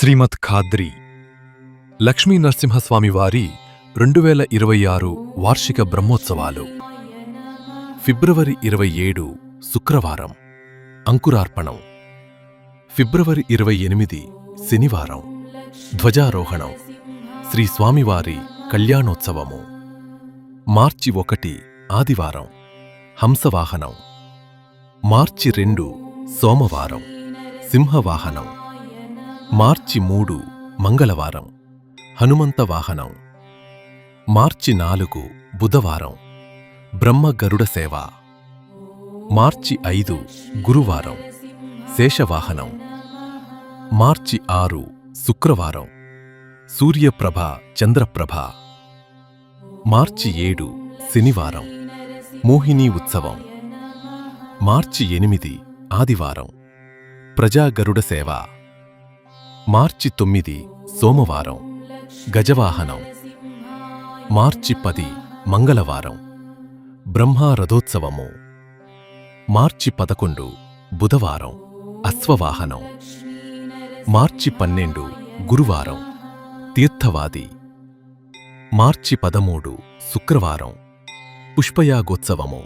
శ్రీమద్ ఖాద్రి లక్ష్మీ నరసింహస్వామివారి 2026 వార్షిక బ్రహ్మోత్సవాలు ఫిబ్రవరి 27 శుక్రవారం అంకురార్పణం, ఫిబ్రవరి 28 శనివారం ధ్వజారోహణం, శ్రీ స్వామివారి కళ్యాణోత్సవము, మార్చి 1 ఆదివారం హంసవాహనం, మార్చి 2 సోమవారం సింహవాహనం, మార్చి 3 మంగళవారం హనుమంత వాహనం, మార్చి 4 బుధవారం బ్రహ్మ గరుడ సేవ, మార్చి 5 గురువారం శేషవాహనం, మార్చి 6 శుక్రవారం సూర్యప్రభ చంద్రప్రభ, మార్చి 7 శనివారం మోహినీ ఉత్సవం, మార్చి 8 ఆదివారం ప్రజా గరుడ సేవ, మార్చి 9 సోమవారం గజవాహనం, మార్చి 10 మంగళవారం బ్రహ్మ రథోత్సవము, మార్చి 11 బుధవారం అశ్వవాహనం, మార్చి 12 గురువారం తీర్థవాది, మార్చి 13 శుక్రవారం పుష్పయాగోత్సవము.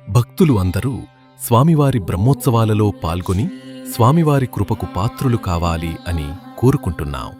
భక్తులు అందరూ స్వామివారి బ్రహ్మోత్సవాలలో పాల్గొని స్వామివారి కృపకు పాత్రులు కావాలి అని కోరుకుంటున్నాం.